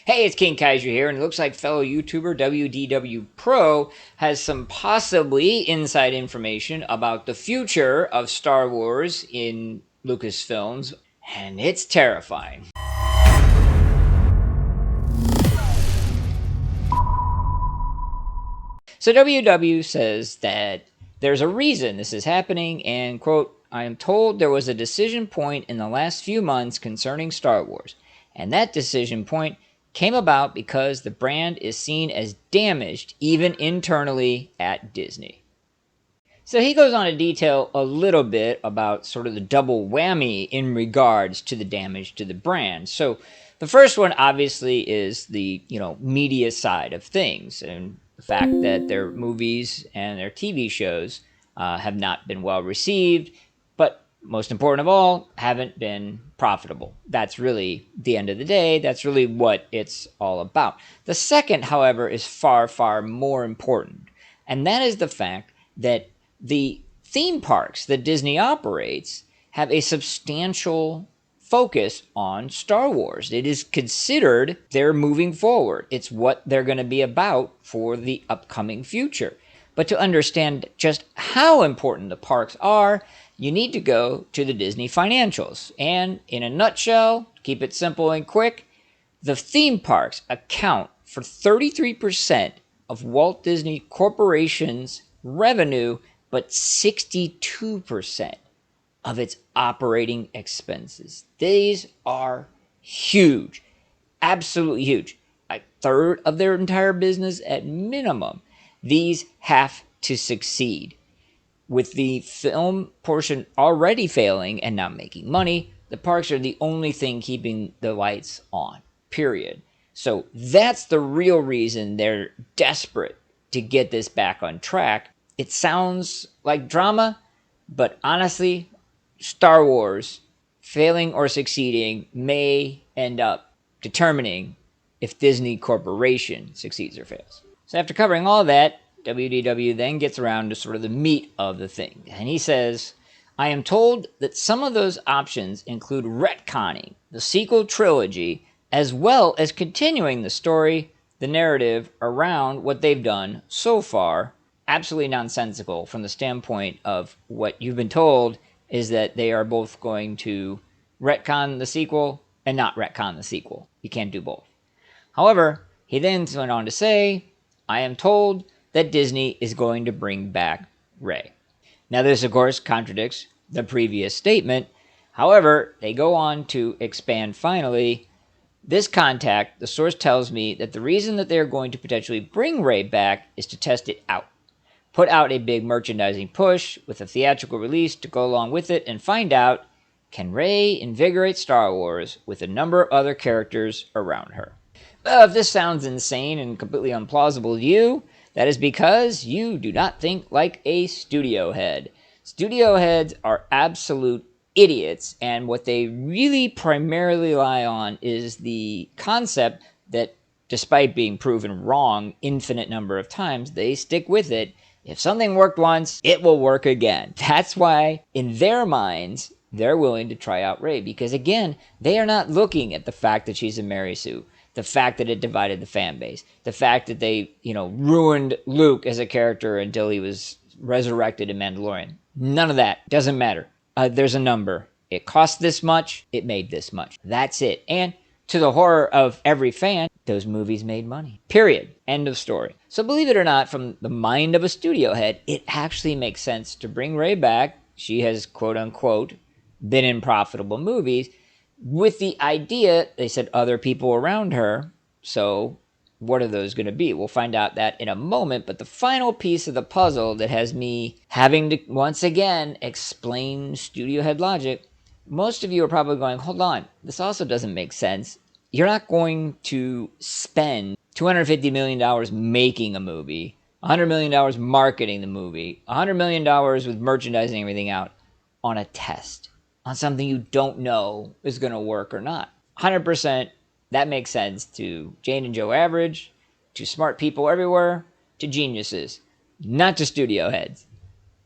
Hey, it's King Kaiju here, and it looks like fellow YouTuber WDW Pro has some possibly inside information about the future of Star Wars in Lucasfilms, and it's terrifying. So WW says that there's a reason this is happening, and quote, I am told there was a decision point in the last few months concerning Star Wars, and that decision point came about because the brand is seen as damaged even internally at Disney. So he goes on to detail a little bit about sort of the double whammy in regards to the damage to the brand. So the first one obviously is the, media side of things, and the fact that their movies and their TV shows have not been well received, but most important of all, haven't been profitable. That's really the end of the day. That's really what it's all about. The second, however, is far, far more important, and that is the fact that the theme parks that Disney operates have a substantial focus on Star Wars. It is considered they're moving forward. It's what they're going to be about for the upcoming future. But to understand just how important the parks are, you need to go to the Disney financials. And in a nutshell, keep it simple and quick, the theme parks account for 33% of Walt Disney Corporation's revenue, but 62% of its operating expenses. These are huge, absolutely huge. A third of their entire business at minimum. These have to succeed. With the film portion already failing and not making money, the parks are the only thing keeping the lights on, period. So that's the real reason they're desperate to get this back on track. It sounds like drama, but honestly, Star Wars failing or succeeding may end up determining if Disney Corporation succeeds or fails. So after covering all that, WDW then gets around to sort of the meat of the thing. And he says, I am told that some of those options include retconning the sequel trilogy as well as continuing the story, the narrative around what they've done so far. Absolutely nonsensical from the standpoint of what you've been told is that they are both going to retcon the sequel and not retcon the sequel. You can't do both. However, he then went on to say, I am told that Disney is going to bring back Rey. Now this, of course, contradicts the previous statement. However, they go on to expand finally. This contact, the source tells me that the reason that they're going to potentially bring Rey back is to test it out. Put out a big merchandising push with a theatrical release to go along with it and find out, can Rey invigorate Star Wars with a number of other characters around her? Well, if this sounds insane and completely implausible to you, that is because you do not think like a studio head. Studio heads are absolute idiots, and what they really primarily rely on is the concept that despite being proven wrong infinite number of times, they stick with it. If something worked once, it will work again. That's why, in their minds, they're willing to try out Rey. Because again, they are not looking at the fact that she's a Mary Sue, the fact that it divided the fan base, the fact that they, ruined Luke as a character until he was resurrected in Mandalorian. None of that. Doesn't matter. There's a number. It cost this much. It made this much. That's it. And to the horror of every fan, those movies made money. Period. End of story. So believe it or not, from the mind of a studio head, it actually makes sense to bring Rey back. She has, quote unquote, been in profitable movies with the idea, they said, other people around her. So what are those going to be? We'll find out that in a moment. But the final piece of the puzzle that has me having to, once again, explain studio head logic, most of you are probably going, hold on, this also doesn't make sense. You're not going to spend $250 million making a movie, $100 million marketing the movie, $100 million with merchandising everything out on a test, on something you don't know is going to work or not. 100%, that makes sense to Jane and Joe average, to smart people everywhere, to geniuses, not to studio heads.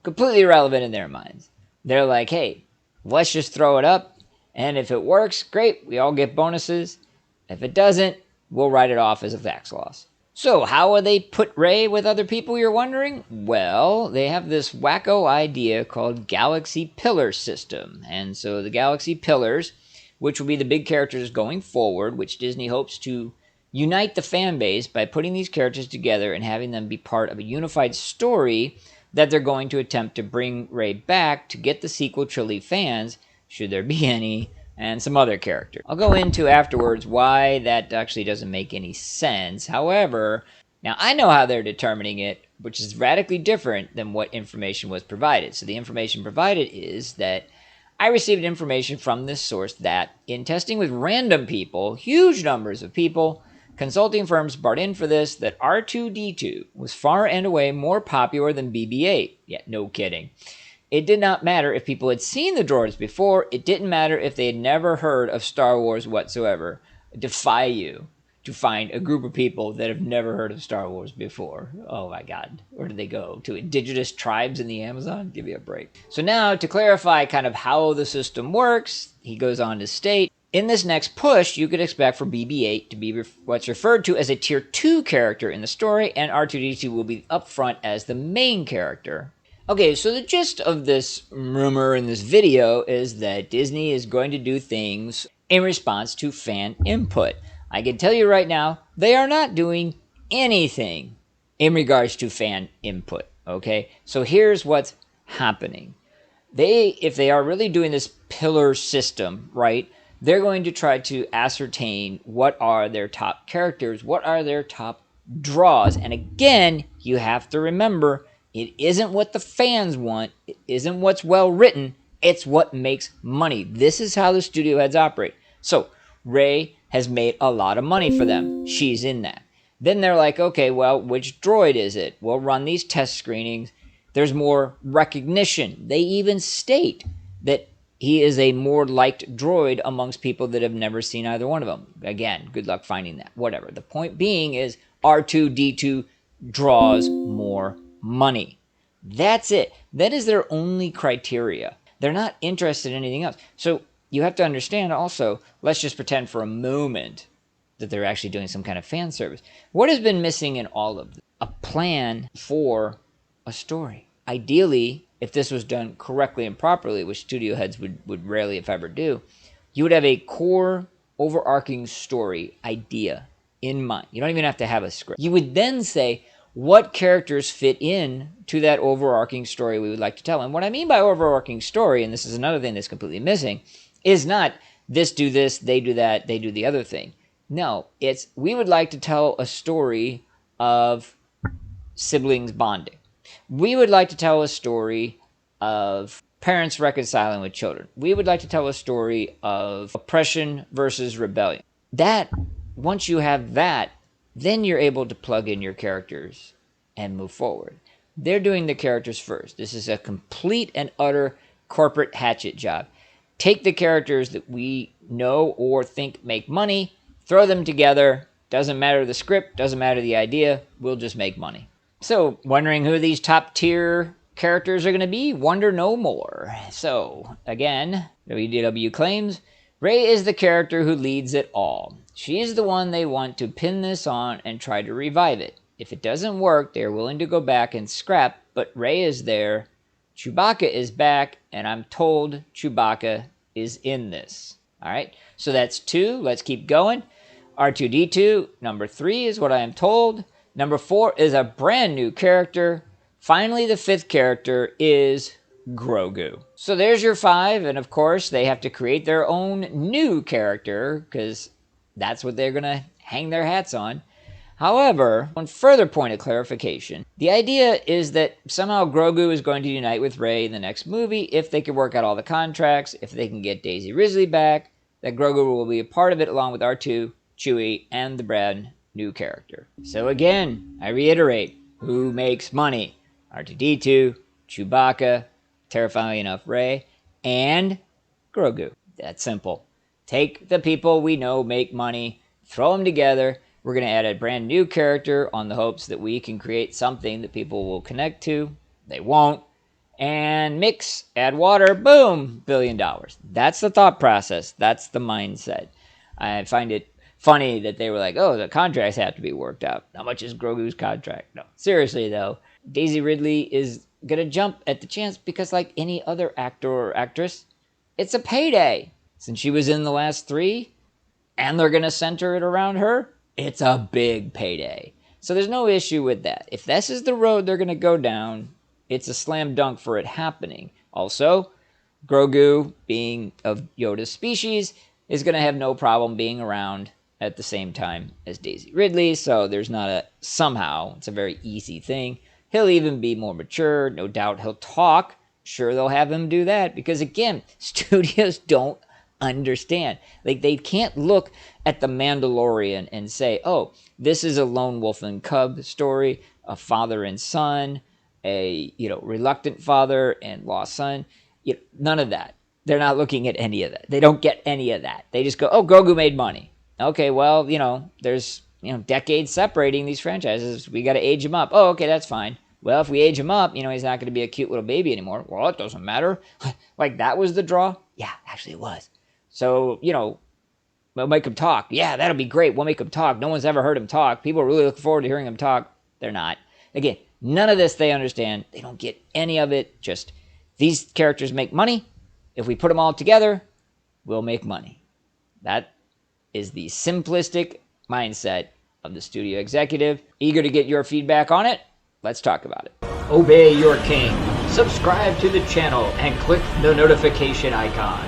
Completely irrelevant in their minds. They're like, hey, let's just throw it up, and if it works, great, we all get bonuses. If it doesn't, we'll write it off as a tax loss. So, how will they put Rey with other people, you're wondering? Well, they have this wacko idea called Galaxy Pillar System. And so the Galaxy Pillars, which will be the big characters going forward, which Disney hopes to unite the fan base by putting these characters together and having them be part of a unified story that they're going to attempt to bring Rey back to get the sequel trilogy fans, should there be any, and some other character. I'll go into afterwards why that actually doesn't make any sense. However, now I know how they're determining it, which is radically different than what information was provided. So the information provided is that I received information from this source that in testing with random people, huge numbers of people, consulting firms brought in for this, that R2-D2 was far and away more popular than BB-8. Yeah, no kidding. It did not matter if people had seen the droids before. It didn't matter if they had never heard of Star Wars whatsoever. I defy you to find a group of people that have never heard of Star Wars before. Oh my God. Where did they go? To indigenous tribes in the Amazon? Give me a break. So now, to clarify kind of how the system works, he goes on to state, in this next push, you could expect for BB-8 to be what's referred to as a Tier 2 character in the story, and R2-D2 will be up front as the main character. Okay, so the gist of this rumor in this video is that Disney is going to do things in response to fan input. I can tell you right now, they are not doing anything in regards to fan input, okay? So here's what's happening. If they are really doing this pillar system, right, they're going to try to ascertain what are their top characters, what are their top draws. And again, you have to remember, it isn't what the fans want. It isn't what's well written. It's what makes money. This is how the studio heads operate. So Rey has made a lot of money for them. She's in that. Then they're like, okay, well, which droid is it? We'll run these test screenings. There's more recognition. They even state that he is a more liked droid amongst people that have never seen either one of them. Again, good luck finding that. Whatever. The point being is R2-D2 draws more money. That's it. That is their only criteria. They're not interested in anything else. So you have to understand also, let's just pretend for a moment that they're actually doing some kind of fan service. What has been missing in all of this? A plan for a story. Ideally, if this was done correctly and properly, which studio heads would rarely, if ever, do, you would have a core overarching story idea in mind. You don't even have to have a script. You would then say, what characters fit in to that overarching story we would like to tell? And what I mean by overarching story, and this is another thing that's completely missing, is not this do this, they do that, they do the other thing. No, it's we would like to tell a story of siblings bonding. We would like to tell a story of parents reconciling with children. We would like to tell a story of oppression versus rebellion. That, once you have that, then you're able to plug in your characters and move forward. They're doing the characters first. This is a complete and utter corporate hatchet job. Take the characters that we know or think make money, throw them together. Doesn't matter the script, doesn't matter the idea, we'll just make money. So, wondering who these top tier characters are going to be? Wonder no more. So, again, WDW claims, Rey is the character who leads it all. She's the one they want to pin this on and try to revive it. If it doesn't work, they're willing to go back and scrap, but Rey is there. Chewbacca is back, and I'm told Chewbacca is in this. Alright, so that's 2. Let's keep going. R2-D2, number 3 is what I am told. Number 4 is a brand new character. Finally, the 5th character is Grogu. So there's your 5, and of course, they have to create their own new character, because that's what they're going to hang their hats on. However, one further point of clarification, the idea is that somehow Grogu is going to unite with Rey in the next movie if they can work out all the contracts, if they can get Daisy Ridley back, that Grogu will be a part of it along with R2, Chewie, and the brand new character. So again, I reiterate, who makes money? R2-D2, Chewbacca, terrifyingly enough Rey, and Grogu. That's simple. Take the people we know make money, throw them together. We're going to add a brand new character on the hopes that we can create something that people will connect to. They won't. And mix, add water, boom, $1 billion. That's the thought process. That's the mindset. I find it funny that they were like, oh, the contracts have to be worked out. How much is Grogu's contract? No. Seriously, though, Daisy Ridley is going to jump at the chance because, like any other actor or actress, it's a payday. Since she was in the last 3, and they're going to center it around her, it's a big payday. So there's no issue with that. If this is the road they're going to go down, it's a slam dunk for it happening. Also, Grogu, being of Yoda's species, is going to have no problem being around at the same time as Daisy Ridley, so there's not a somehow, it's a very easy thing. He'll even be more mature, no doubt he'll talk. Sure, they'll have him do that, because again, studios don't understand. Like, they can't look at The Mandalorian and say, oh, this is a lone wolf and cub story, a father and son, a reluctant father and lost son. None of that. They're not looking at any of that. They don't get any of that. They just go, oh, Grogu made money. Okay, well, there's decades separating these franchises. We got to age him up. Oh, okay, that's fine. Well, if we age him up, he's not going to be a cute little baby anymore. Well, it doesn't matter. Like, that was the draw? Yeah, actually it was. So, we'll make him talk. Yeah, that'll be great. We'll make him talk. No one's ever heard him talk. People are really looking forward to hearing him talk. They're not. Again, none of this they understand. They don't get any of it. Just, these characters make money. If we put them all together, we'll make money. That is the simplistic mindset of the studio executive. Eager to get your feedback on it? Let's talk about it. Obey your king. Subscribe to the channel and click the notification icon.